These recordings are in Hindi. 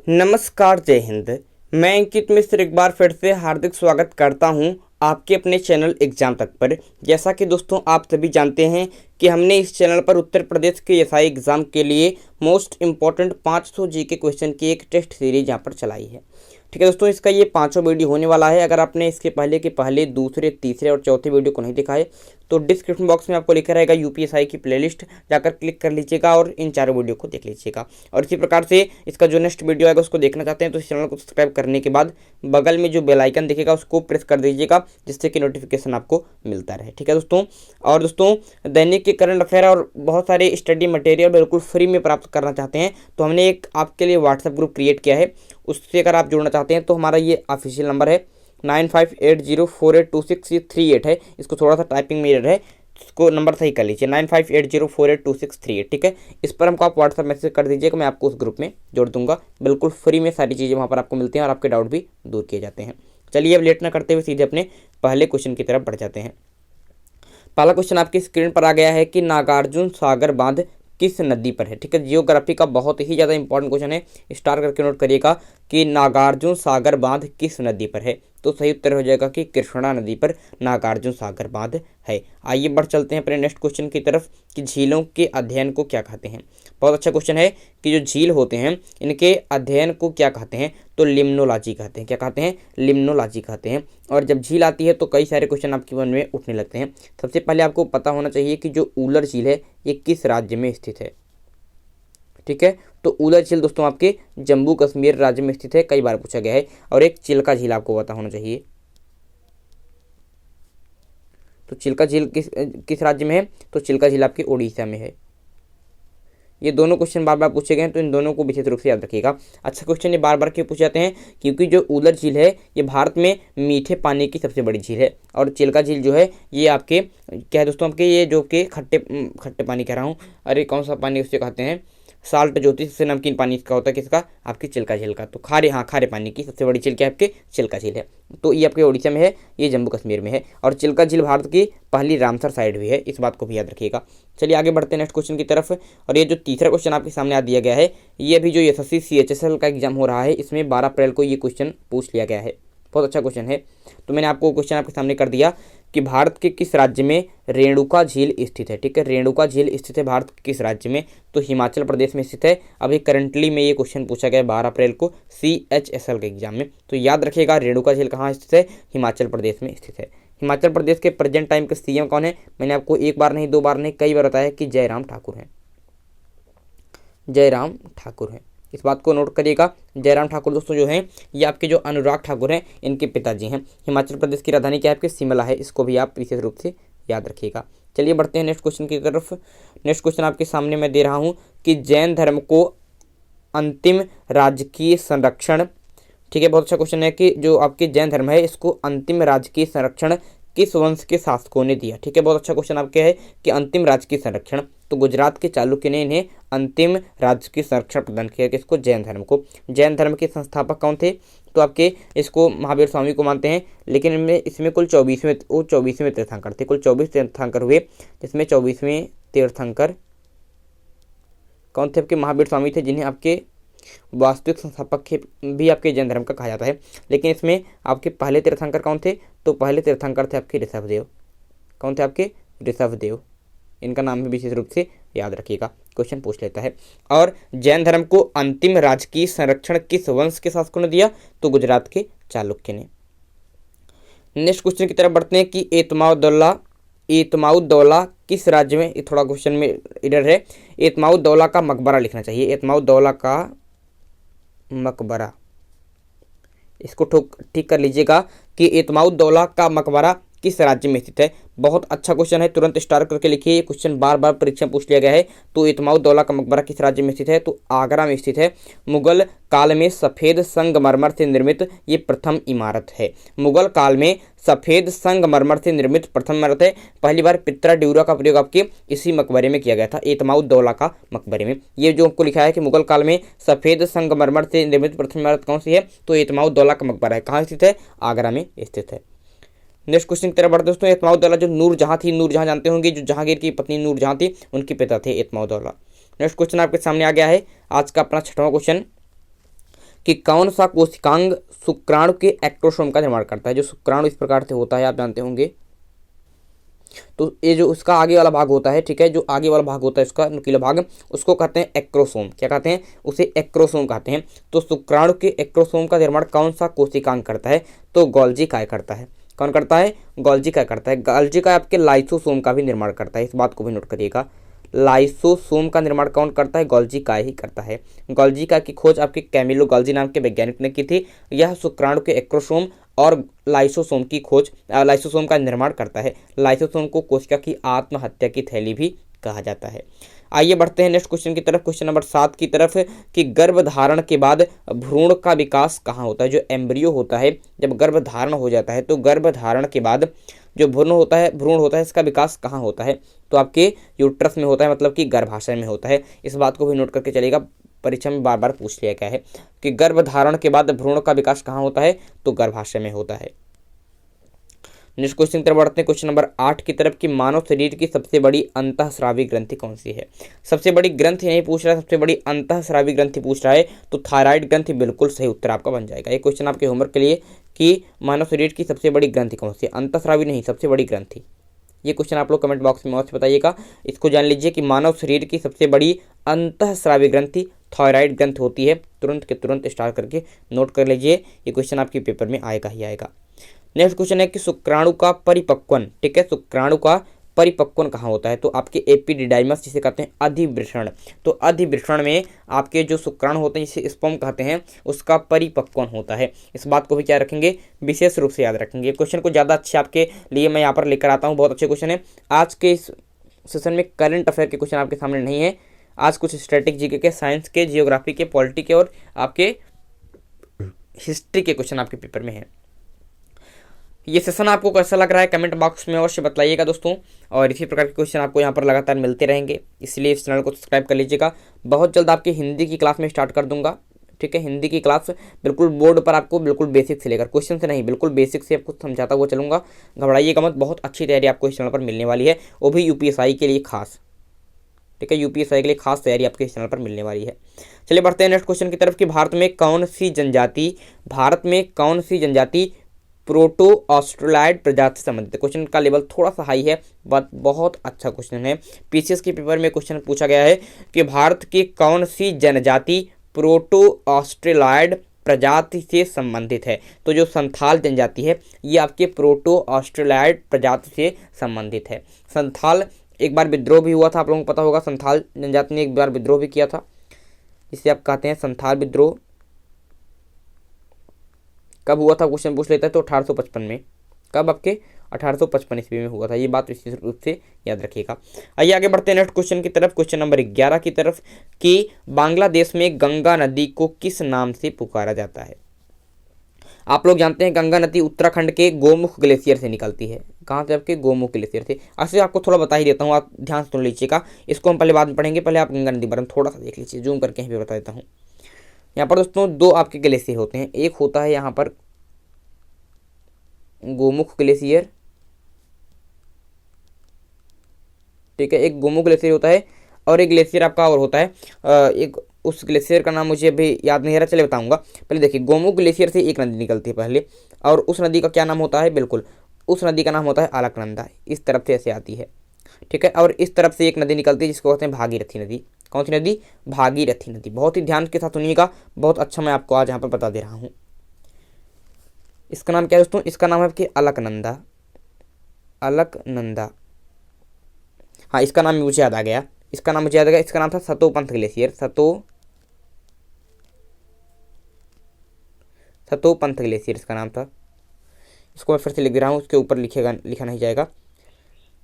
नमस्कार, जय हिंद। मैं अंकित मिश्र एक बार फिर से हार्दिक स्वागत करता हूं आपके अपने चैनल एग्जाम तक पर। जैसा कि दोस्तों आप सभी जानते हैं कि हमने इस चैनल पर उत्तर प्रदेश के एसआई एग्ज़ाम के लिए मोस्ट इम्पॉर्टेंट 500 जीके क्वेश्चन की एक टेस्ट सीरीज यहाँ पर चलाई है। ठीक है दोस्तों, इसका ये 5वां वीडियो होने वाला है। अगर आपने इसके पहले के पहले, दूसरे, तीसरे और चौथे वीडियो को नहीं देखा है तो डिस्क्रिप्शन बॉक्स में आपको लिखा रहेगा यूपीएसआई की प्लेलिस्ट, जाकर क्लिक कर लीजिएगा और इन चारों वीडियो को देख लीजिएगा। और इसी प्रकार से इसका जो नेक्स्ट वीडियो आएगा उसको देखना चाहते हैं तो इस चैनल को सब्सक्राइब करने के बाद बगल में जो बेल आइकन दिखेगा उसको प्रेस कर दीजिएगा, जिससे कि नोटिफिकेशन आपको मिलता रहे। ठीक है दोस्तों, और दोस्तों दैनिक के करंट अफेयर और बहुत सारे स्टडी मटेरियल बिल्कुल फ्री में प्राप्त करना चाहते हैं तो हमने एक आपके लिए व्हाट्सएप ग्रुप क्रिएट किया है। उससे अगर आप जुड़ना चाहते हैं तो हमारा ये ऑफिशियल नंबर है 9580482638 है। इसको थोड़ा सा टाइपिंग में एरर है, इसको नंबर सही कर लीजिए 9580482638। ठीक है, इस पर हमको आप व्हाट्सएप मैसेज कर दीजिएगा, मैं आपको उस ग्रुप में जोड़ दूंगा। बिल्कुल फ्री में सारी चीज़ें वहाँ पर आपको मिलती हैं और आपके डाउट भी दूर किए जाते हैं। चलिए अब लेट ना करते हुए सीधे अपने पहले क्वेश्चन की तरफ बढ़ जाते हैं। पहला क्वेश्चन आपकी स्क्रीन पर आ गया है कि नागार्जुन सागर बांध किस नदी पर है। ठीक है, जियोग्राफी का बहुत ही ज़्यादा इंपॉर्टेंट क्वेश्चन है, स्टार करके नोट करिएगा कि नागार्जुन सागर बांध किस नदी पर है। तो सही उत्तर हो जाएगा कि कृष्णा नदी पर नागार्जुन सागर बांध है। आइए बढ़ चलते हैं अपने नेक्स्ट क्वेश्चन की तरफ कि झीलों के अध्ययन को क्या कहते हैं। बहुत अच्छा क्वेश्चन है कि जो झील होते हैं इनके अध्ययन को क्या कहते हैं, तो लिम्नोलॉजी कहते हैं। क्या कहते हैं? लिम्नोलॉजी कहते हैं। और जब झील आती है तो कई सारे क्वेश्चन आपके मन में उठने लगते हैं। सबसे पहले आपको पता होना चाहिए कि जो ऊलर झील है ये किस राज्य में स्थित है। ठीक है, तो ऊलर झील दोस्तों आपके जम्मू कश्मीर राज्य में स्थित है, कई बार पूछा गया है। और एक चिल्का झील आपको पता होना चाहिए। तो चिल्का झील किस राज्य में है, तो चिल्का झील आपकी उड़ीसा में है। ये दोनों क्वेश्चन बार बार पूछे गए हैं तो इन दोनों को विशेष रूप से याद रखिएगा। अच्छा क्वेश्चन ये बार बार क्यों पूछे जाते हैं, क्योंकि जो ऊलर झील है ये भारत में मीठे पानी की सबसे बड़ी झील है। और चिल्का झील जो है ये आपके क्या है दोस्तों, आपके ये जो कि खट्टे पानी कह रहा हूँ, अरे कौन सा पानी उससे कहते हैं, साल्ट ज्योति, सबसे नमकीन पानी इसका होता है किसका, आपकी चिल्का झील का। तो खारे पानी की सबसे बड़ी झील क्या है, आपके चिल्का झील है। तो ये आपके उड़ीसा में है, ये जम्मू कश्मीर में है। और चिल्का झील भारत की पहली रामसर साइट भी है, इस बात को भी याद रखिएगा। चलिए आगे बढ़ते हैं नेक्स्ट क्वेश्चन की तरफ। और ये जो तीसरा क्वेश्चन आपके सामने आ दिया गया है, ये भी जो एसएससी सीएचएसएल का एग्जाम हो रहा है इसमें 12 अप्रैल को ये क्वेश्चन पूछ लिया गया है। बहुत अच्छा क्वेश्चन है। तो मैंने आपको क्वेश्चन आपके सामने कर दिया कि भारत के किस राज्य में रेणुका झील स्थित है। ठीक है, रेणुका झील स्थित है भारत के किस राज्य में, तो हिमाचल प्रदेश में स्थित है। अभी करंटली में ये क्वेश्चन पूछा गया 12 अप्रैल को सीएचएसएल के एग्जाम में। तो याद रखिएगा रेणुका झील कहाँ स्थित है, हिमाचल प्रदेश में स्थित है। हिमाचल प्रदेश के प्रेजेंट टाइम के सीएम कौन है, मैंने आपको एक बार नहीं, 2 बार नहीं, कई बार बताया कि जयराम ठाकुर हैं। जयराम ठाकुर हैं, इस बात को नोट करिएगा। जयराम ठाकुर दोस्तों जो हैं ये आपके जो अनुराग ठाकुर हैं इनके पिताजी हैं। हिमाचल प्रदेश की राजधानी क्या है, आपके शिमला है, इसको भी आप विशेष रूप से याद रखिएगा। चलिए बढ़ते हैं नेक्स्ट क्वेश्चन की तरफ। नेक्स्ट क्वेश्चन आपके सामने मैं दे रहा हूँ कि जैन धर्म को अंतिम राजकीय संरक्षण, ठीक है, बहुत अच्छा क्वेश्चन है कि जो आपके जैन धर्म है इसको अंतिम राजकीय संरक्षण किस वंश के शासकों ने दिया। ठीक है, बहुत अच्छा क्वेश्चन आपके है कि अंतिम राजकीय संरक्षण, तो गुजरात के चालुक्य ने इन्हें अंतिम राजकीय संरक्षण प्रदान किया, किसको, जैन धर्म को। जैन धर्म के संस्थापक कौन थे, तो आपके इसको महावीर स्वामी को मानते हैं, लेकिन इसमें कुल 24वें तीर्थंकर थे। कुल 24 तीर्थंकर हुए, जिसमें 24वें तीर्थंकर कौन थे, आपके महावीर स्वामी थे, जिन्हें आपके वास्तविक संस्थापक भी आपके जैन धर्म का कहा जाता है। लेकिन इसमें आपके पहले तीर्थंकर कौन थे, तो पहले तीर्थंकर थे आपके ऋषभदेव। कौन थे आपके, ऋषभदेव। इनका नाम भी विशेष रूप से याद रखिएगा, क्वेश्चन पूछ लेता है। और जैन धर्म को अंतिम राजकीय संरक्षण किस वंश के शासकों ने दिया, तो गुजरात के चालुक्य ने। नेक्स्ट क्वेश्चन की तरफ बढ़ते हैं कि एतमाउद्दौला किस राज्य में, थोड़ा क्वेश्चन में इधर है, एतमाउद्दौला का मकबरा लिखना चाहिए, एतमाउद्दौला का मकबरा, इसको ठीक कर लीजिएगा कि एतमाउद्दौला का मकबरा किस राज्य में स्थित है। बहुत अच्छा क्वेश्चन है, तुरंत स्टार करके लिखिए, ये क्वेश्चन बार बार परीक्षा पूछ लिया गया है। तो एतमाउद्दौला का मकबरा किस राज्य में स्थित है, तो आगरा में स्थित है। मुगल काल में सफ़ेद संगमरमर से निर्मित ये प्रथम इमारत है। मुगल काल में सफ़ेद संगमरमर से निर्मित प्रथम इमारत है। पहली बार पित्रा ड्यूरा का प्रयोग आपके इसी मकबरे में किया गया था, एतमाउद्दौला का मकबरे में। ये जो आपको लिखा है कि मुगल काल में सफ़ेद संगमरमर से निर्मित प्रथम इमारत कौन सी है, तो एतमाउद्दौला का मकबरा है। कहाँ स्थित है, आगरा में स्थित है। नेक्स्ट क्वेश्चन की तरफ बढ़ते दोस्तों। एतमाउद्दौला जो नूरजहां थी, नूरजहां जानते होंगे, जो जहांगीर की पत्नी नूरजहां थी, उनके पिता थे एतमाउद्दौला। नेक्स्ट क्वेश्चन आपके सामने आ गया है आज का अपना 6वां क्वेश्चन कि कौन सा कोशिकांग शुक्राणु के एक्टोसोम का निर्माण करता है। जो शुक्राणु इस प्रकार से होता है, आप जानते होंगे। तो ये जो उसका आगे वाला भाग होता है, ठीक है, जो आगे वाला भाग होता है उसका नुकीला भाग, उसको कहते हैं एक्रोसोम। क्या कहते हैं? उसे एक्रोसोम कहते हैं। तो शुक्राणु के एक्रोसोम का निर्माण कौन सा कोशिकांग करता है? तो गोल्जी काय करता है। कौन करता है? गोल्जी काय करता है। गोल्जी काय आपके लाइसोसोम का भी निर्माण करता है, इस बात को भी नोट करिएगा। लाइसोसोम का निर्माण कौन करता है? गोल्जी काय ही करता है। गोल्जी काय की खोज आपके कैमिलो गोल्जी नाम के वैज्ञानिक ने की थी। यह शुक्राणु के एक्रोसोम और लाइसोसोम की खोज, लाइसोसोम का निर्माण करता है। लाइसोसोम को कोशिका की आत्महत्या की थैली भी कहा जाता है। आइए बढ़ते हैं नेक्स्ट क्वेश्चन की तरफ, क्वेश्चन नंबर 7 की तरफ, कि गर्भधारण के बाद भ्रूण का विकास कहाँ होता है? जो एम्ब्रियो होता है, जब गर्भधारण हो जाता है तो गर्भधारण के बाद जो भ्रूण होता है इसका विकास कहाँ होता है? तो आपके यूट्रस में होता है, मतलब कि गर्भाशय में होता है। इस बात को भी नोट करके चलेगा, परीक्षा में बार बार पूछ लिया गया है कि गर्भधारण के बाद भ्रूण का विकास कहाँ होता है? तो गर्भाशय में होता है। नेक्स्ट क्वेश्चन की तरफ बढ़ते हैं, क्वेश्चन नंबर 8 की तरफ, कि मानव शरीर की सबसे बड़ी अंतःस्रावी ग्रंथि कौन सी है? सबसे बड़ी ग्रंथि नहीं पूछ रहा है, सबसे बड़ी अंतःस्रावी ग्रंथि पूछ रहा है, तो थायराइड ग्रंथि बिल्कुल सही उत्तर आपका बन जाएगा। ये क्वेश्चन आपके होमवर्क के लिए, कि मानव शरीर की सबसे बड़ी ग्रंथि कौन सी है? अंतःस्रावी नहीं, सबसे बड़ी ग्रंथि। ये क्वेश्चन आप लोग कमेंट बॉक्स में अवश्य बताइएगा। इसको जान लीजिए कि मानव शरीर की सबसे बड़ी अंतःस्रावी ग्रंथि थायराइड ग्रंथि होती है। तुरंत के तुरंत स्टार करके नोट कर लीजिए, ये क्वेश्चन आपके पेपर में आएगा ही आएगा। नेक्स्ट क्वेश्चन है कि शुक्राणु का परिपक्वन, ठीक है, शुक्राणु का परिपक्वन कहाँ होता है? तो आपके एपिडिडाइमस, जिसे कहते हैं अधिवृषण। तो अधिवृषण में आपके जो शुक्राणु होते हैं, जिसे स्पर्म कहते हैं, उसका परिपक्वन होता है। इस बात को भी क्या रखेंगे? विशेष रूप से याद रखेंगे। क्वेश्चन को ज़्यादा अच्छे आपके लिए मैं यहाँ पर लेकर आता हूँ, बहुत अच्छे क्वेश्चन है। आज के इस सेशन में करंट अफेयर के क्वेश्चन आपके सामने नहीं है, आज कुछ स्टैटिक जीके के, साइंस के, जियोग्राफी के, पॉलिटी के और आपके हिस्ट्री के क्वेश्चन आपके पेपर में है। ये सेशन आपको कैसा लग रहा है कमेंट बॉक्स में अवश्य बताइएगा दोस्तों, और इसी प्रकार के क्वेश्चन आपको यहाँ पर लगातार मिलते रहेंगे, इसलिए इस चैनल को सब्सक्राइब कर लीजिएगा। बहुत जल्द आपकी हिंदी की क्लास में स्टार्ट कर दूंगा, ठीक है। हिंदी की क्लास बिल्कुल बोर्ड पर आपको बिल्कुल बेसिक से लेकर, क्वेश्चन से नहीं, बिल्कुल बेसिक से आपको समझाता हुआ चलूंगा। घबराइएगा मत, बहुत अच्छी तैयारी आपको इस चैनल पर मिलने वाली है, वो भी यूपीएसआई के लिए खास, ठीक है, यूपीएसआई के लिए खास तैयारी आपके इस चैनल पर मिलने वाली है। चलिए बढ़ते हैं नेक्स्ट क्वेश्चन की तरफ, कि भारत में कौन सी जनजाति प्रोटो ऑस्ट्रेलॉइड प्रजाति से संबंधित है? क्वेश्चन का लेवल थोड़ा सा हाई है, बट बहुत अच्छा क्वेश्चन है। पीसीएस के पेपर में क्वेश्चन पूछा गया है कि भारत की कौन सी जनजाति प्रोटो ऑस्ट्रेलॉइड प्रजाति से संबंधित है? तो जो संथाल जनजाति है, ये आपके प्रोटो ऑस्ट्रेलॉइड प्रजाति से संबंधित है। संथाल एक बार विद्रोह भी हुआ था, आप लोगों को पता होगा, संथाल जनजाति ने एक बार विद्रोह भी किया था, इसे आप कहते हैं संथाल विद्रोह। कब हुआ था क्वेश्चन पूछ लेता है, तो 1855 में। कब? आपके 1855 ईस्वी में हुआ था, ये बात विशेष रूप से याद रखिएगा। आइए आगे बढ़ते हैं नेक्स्ट क्वेश्चन की तरफ, क्वेश्चन नंबर 11 की तरफ, कि बांग्लादेश में गंगा नदी को किस नाम से पुकारा जाता है? आप लोग जानते हैं गंगा नदी उत्तराखंड के गोमुख ग्लेशियर से निकलती है। कहाँ से? आपके गोमुख ग्लेशियर से। ऐसे आपको थोड़ा बता ही देता हूँ, आप ध्यान से सुन लीजिएगा, इसको हम पहले बाद में पढ़ेंगे, पहले आप गंगा नदी पर थोड़ा सा देख लीजिए, जूम करके यहीं पे बता देता हूँ। यहाँ पर दोस्तों दो आपके ग्लेशियर होते हैं, एक होता है यहाँ पर गोमुख ग्लेशियर, ठीक है, एक गोमुख ग्लेशियर होता है, और एक ग्लेशियर आपका और होता है, एक उस ग्लेशियर का नाम मुझे अभी याद नहीं आ रहा, चले बताऊंगा। पहले देखिए, गोमुख ग्लेशियर से एक नदी निकलती है पहले, और उस नदी का क्या नाम होता है? बिल्कुल, उस नदी का नाम होता है अलकनंदा। इस तरफ से ऐसे आती है, ठीक है, और इस तरफ से एक नदी निकलती है जिसको कहते हैं भागीरथी नदी। कौन सी नदी? भागीरथी नदी। बहुत ही ध्यान के साथ सुनिएगा, बहुत अच्छा मैं आपको आज यहाँ पर बता दे रहा हूँ। इसका नाम क्या है दोस्तों? इसका नाम है आपके अलकनंदा। अलकनंदा, हाँ, इसका नाम मुझे याद आ गया, इसका नाम था सतोपंथ ग्लेशियर। सतोपंथ ग्लेशियर इसका नाम था। इसको मैं फिर से लिख दे रहा हूँ, उसके ऊपर लिखा नहीं जाएगा,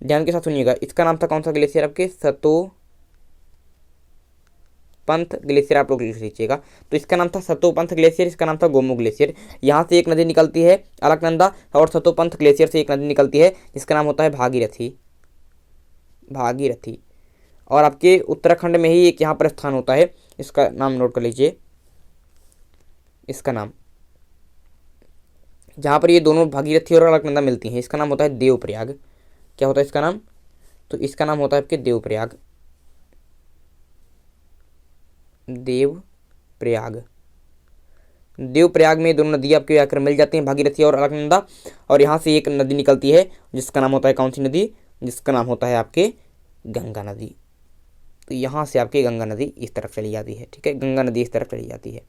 ध्यान के साथ सुनिएगा। इसका नाम था कौन सा ग्लेशियर? आपके सतोपंथ ग्लेशियर, आप लोग लिख लीजिएगा। तो इसका नाम था सतोपंथ ग्लेशियर, इसका नाम था गोमुख ग्लेशियर। यहाँ से एक नदी निकलती है अलकनंदा, और सतोपंथ ग्लेशियर से एक नदी निकलती है जिसका नाम होता है भागीरथी। और आपके उत्तराखंड में ही एक यहाँ पर स्थान होता है, इसका नाम नोट कर लीजिए। इसका नाम, जहाँ पर ये दोनों भागीरथी और अलकनंदा मिलती हैं, इसका नाम होता है देवप्रयाग। क्या होता है इसका नाम? तो इसका नाम होता है आपके देवप्रयाग। देवप्रयाग, देवप्रयाग में दोनों नदी आपके आकर मिल जाती हैं, भागीरथी और अलकनंदा। और यहाँ से एक नदी निकलती है जिसका नाम होता है कौन सी नदी, जिसका नाम होता है आपके गंगा नदी। तो यहाँ से आपकी गंगा नदी इस तरफ चली जाती है, ठीक है, गंगा नदी इस तरफ चली जाती है।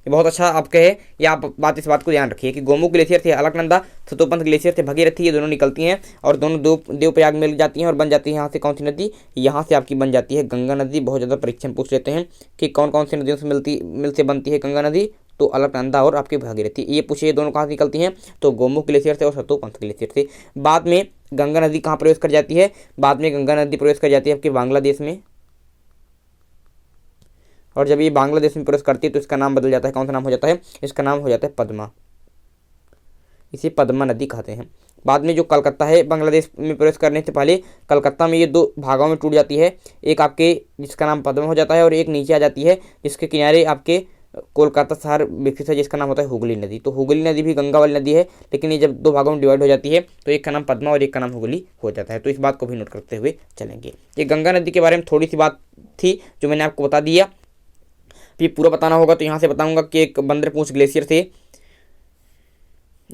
ये बहुत अच्छा आपके है, ये आप इस बात को ध्यान रखिए कि गोमुख ग्लेशियर थे अलकनंदा, सतोपंथ ग्लेशियर थे भगीरथी, ये दोनों निकलती हैं और दोनों देवप्रयाग मिल जाती हैं और बन जाती है यहाँ से कौन सी नदी, यहाँ से आपकी बन जाती है गंगा नदी। बहुत ज़्यादा परीक्षा में पूछ लेते हैं कि कौन कौन सी नदियों से मिल से बनती है गंगा नदी, तो अलकनंदा और आपकी भागीरथी। ये पूछिए दोनों कहाँ से निकलती हैं, तो गोमुख ग्लेशियर से और सतोपंथ ग्लेशियर से। बाद में गंगा नदी कहाँ प्रवेश कर जाती है, बाद में गंगा नदी प्रवेश कर जाती है आपके बांग्लादेश में। और जब ये बांग्लादेश में प्रवेश करती है तो इसका नाम बदल जाता है, कौन सा नाम हो जाता है, इसका नाम हो जाता है पद्मा, इसे पद्मा नदी कहते हैं। बाद में जो कलकत्ता है बांग्लादेश में प्रवेश करने से पहले कलकत्ता में ये दो भागों में टूट जाती है, एक आपके जिसका नाम पद्मा हो जाता है और एक नीचे आ जाती है जिसके किनारे आपके कोलकाता शहर विकसित है जिसका नाम होता है हुगली नदी। तो हुगली नदी भी गंगा वाली नदी है, लेकिन ये जब दो भागों में डिवाइड हो जाती है तो एक का नाम पद्मा और एक का नाम हुगली हो जाता है। तो इस बात को भी नोट करते हुए चलेंगे। ये गंगा नदी के बारे में थोड़ी सी बात थी जो मैंने आपको बता दिया, ये पूरा बताना होगा तो यहाँ से बताऊंगा कि एक बंदरपूछ ग्लेशियर से,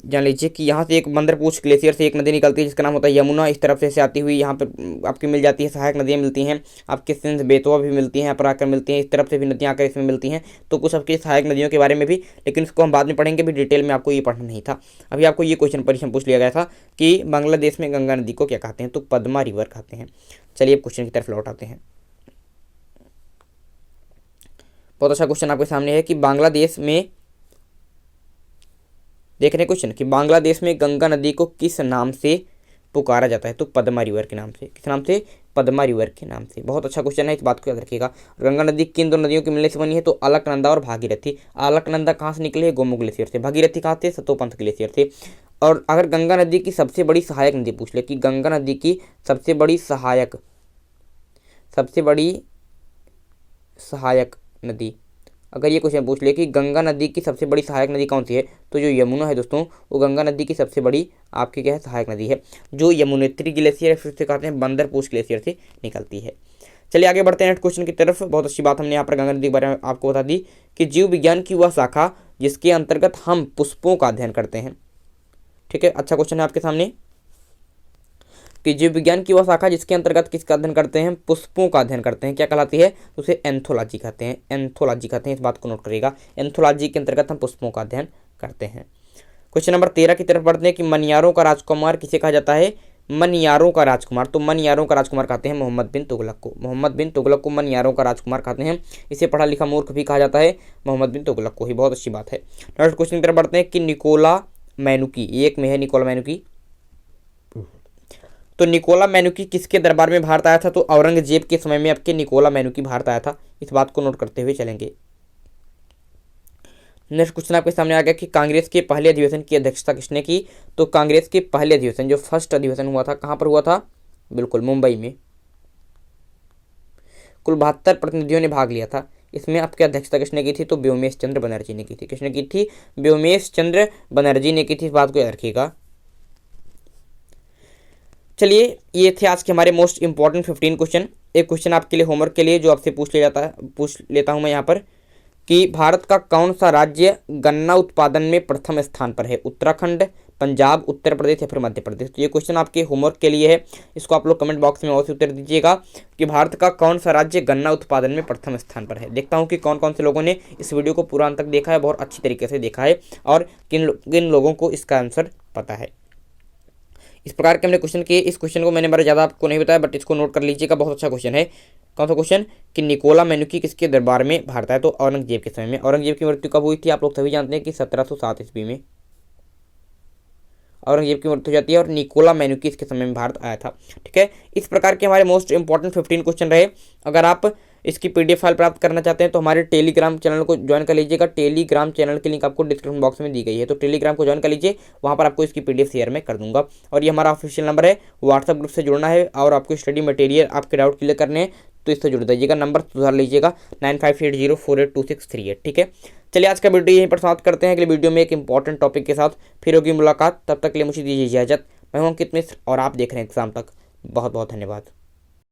जान लीजिए कि यहाँ से एक बंदरपूछ ग्लेशियर से एक नदी निकलती है जिसका नाम होता है यमुना, इस तरफ से आती हुई यहाँ पर आपकी मिल जाती है, सहायक नदियाँ मिलती हैं आपके, सिंध बेतवा भी मिलती हैं यहाँ पर आकर मिलती हैं, इस तरफ से भी नदियाँ आकर इसमें मिलती हैं। तो कुछ आपकी सहायक नदियों के बारे में भी, लेकिन इसको हम बाद में पढ़ेंगे भी, डिटेल में आपको ये पढ़ना नहीं था। अभी आपको ये क्वेश्चन परीक्षा में पूछ लिया गया था कि बांग्लादेश में गंगा नदी को क्या कहते हैं, तो पद्मा रिवर कहते हैं। चलिए अब क्वेश्चन की तरफ लौट आते हैं। बहुत अच्छा क्वेश्चन आपके सामने है कि बांग्लादेश में, देख रहे हैं क्वेश्चन कि बांग्लादेश में गंगा नदी को किस नाम से पुकारा जाता है, तो पद्मा रिवर के नाम से। किस नाम से, पद्मा रिवर के नाम से। बहुत अच्छा क्वेश्चन है, इस बात को याद रखिएगा। गंगा नदी किन दो नदियों के मिलने से बनी है, तो अलकनंदा और भागीरथी। अलकनंदा कहाँ से निकले, गोमुख ग्लेशियर से। भागीरथी कहाँ से, सतोपंथ ग्लेशियर से। और अगर गंगा नदी की सबसे बड़ी सहायक नदी पूछ ले कि गंगा नदी की सबसे बड़ी सहायक नदी, अगर ये क्वेश्चन पूछ ले कि गंगा नदी की सबसे बड़ी सहायक नदी कौन सी है, तो जो यमुना है दोस्तों, वो गंगा नदी की सबसे बड़ी आपकी क्या है, सहायक नदी है, जो यमुनेत्री ग्लेशियर है, फिर से कहते हैं बंदरपूछ ग्लेशियर से निकलती है। चलिए आगे बढ़ते हैं नेक्स्ट क्वेश्चन की तरफ। बहुत अच्छी बात हमने यहाँ पर गंगा नदी के बारे में आपको बता दी कि जीव विज्ञान की वह शाखा जिसके अंतर्गत हम पुष्पों का अध्ययन करते हैं। ठीक है, अच्छा क्वेश्चन है आपके सामने कि जीव विज्ञान की वह शाखा जिसके अंतर्गत किसका अध्ययन करते हैं, पुष्पों का अध्ययन करते हैं, क्या कहलाती है, तो उसे एंथोलॉजी कहते हैं। एंथोलॉजी कहते हैं, इस बात को नोट करिएगा। एंथोलॉजी के अंतर्गत हम पुष्पों का अध्ययन करते हैं। क्वेश्चन नंबर 13 की तरफ बढ़ते हैं कि मनियारों का राजकुमार किसे कहा जाता है, मनियारों का राजकुमार। तो मनियारों का राजकुमार कहते हैं मोहम्मद बिन तुगलक को। मोहम्मद बिन तुगलक को मनियारों का राजकुमार कहते हैं। इसे पढ़ा लिखा मूर्ख भी कहा जाता है, मोहम्मद बिन तुगलक को ही। बहुत अच्छी बात है। नेक्स्ट क्वेश्चन की तरफ बढ़ते हैं कि निकोला मैनुकी, एक में है निकोला मैनुकी, तो निकोला मैनुकी किसके दरबार में भारत आया था, तो औरंगजेब के समय में आपके निकोला मैनुकी भारत आया था। इस बात को नोट करते हुए चलेंगे। नेक्स्ट क्वेश्चन आपके सामने आ गया कि कांग्रेस के पहले अधिवेशन की अध्यक्षता किसने की, तो कांग्रेस के पहले अधिवेशन जो फर्स्ट अधिवेशन हुआ था कहाँ पर हुआ था, बिल्कुल मुंबई में। कुल 72 प्रतिनिधियों ने भाग लिया था। इसमें आपकी अध्यक्षता किसने की थी, तो व्योमेश चंद्र बनर्जी ने की थी। किसने की थी, व्योमेश चंद्र बनर्जी ने की थी। इस बात को याद रखिएगा। चलिए ये थे आज के हमारे मोस्ट इंपॉर्टेंट 15 क्वेश्चन। एक क्वेश्चन आपके लिए होमवर्क के लिए जो आपसे पूछ लेता हूं मैं यहाँ पर कि भारत का कौन सा राज्य गन्ना उत्पादन में प्रथम स्थान पर है, उत्तराखंड, पंजाब, उत्तर प्रदेश या फिर मध्य प्रदेश। तो ये क्वेश्चन आपके होमवर्क के लिए है, इसको आप लोग कमेंट बॉक्स में अवश्य उत्तर दीजिएगा कि भारत का कौन सा राज्य गन्ना उत्पादन में प्रथम स्थान पर है। देखता हूँ कि कौन कौन से लोगों ने इस वीडियो को पूरा अंत तक देखा है, बहुत अच्छी तरीके से देखा है, और किन लोगों को इसका आंसर पता है। इस प्रकार के हमने क्वेश्चन किए। इस क्वेश्चन को मैंने ज़्यादा आपको नहीं बताया, बट इसको नोट कर लीजिएगा, बहुत अच्छा क्वेश्चन है। कौन सा क्वेश्चन कि निकोला मैनुकी किसके दरबार में भारत आया, तो औरंगजेब के समय में। औरंगजेब की मृत्यु कब हुई थी, आप लोग सभी जानते हैं कि 1707 ईस्वी में औरंगजेब की मृत्यु हो जाती है, और निकोला मैनुकी इसके समय में भारत आया था। ठीक है, इस प्रकार के हमारे मोस्ट इंपॉर्टेंट 15 क्वेश्चन रहे। अगर आप इसकी PDF फाइल प्राप्त करना चाहते हैं तो हमारे टेलीग्राम चैनल को ज्वाइन कर लीजिएगा। टेलीग्राम चैनल की लिंक आपको डिस्क्रिप्शन बॉक्स में दी गई है, तो टेलीग्राम को ज्वाइन कर लीजिए, वहाँ पर आपको इसकी PDF शेयर में कर दूंगा। और ये हमारा ऑफिशियल नंबर है, व्हाट्सएप ग्रुप से जुड़ना है और आपको स्टडी मटेरियल आपके डाउट क्लियर करने हैं तो इससे जुड़ दीजिएगा। नंबर सुधार लीजिएगा 9580482638। ठीक है, चलिए आज का वीडियो यहीं पर समाप्त करते हैं। अगले वीडियो में एक इंपॉर्टेंट टॉपिक के साथ फिर होगी मुलाकात। तब तक के लिए मुझे दीजिए इजाजत। मैं हूं अंकित मिश्र और आप देख रहे हैं एग्जाम तक। बहुत बहुत धन्यवाद।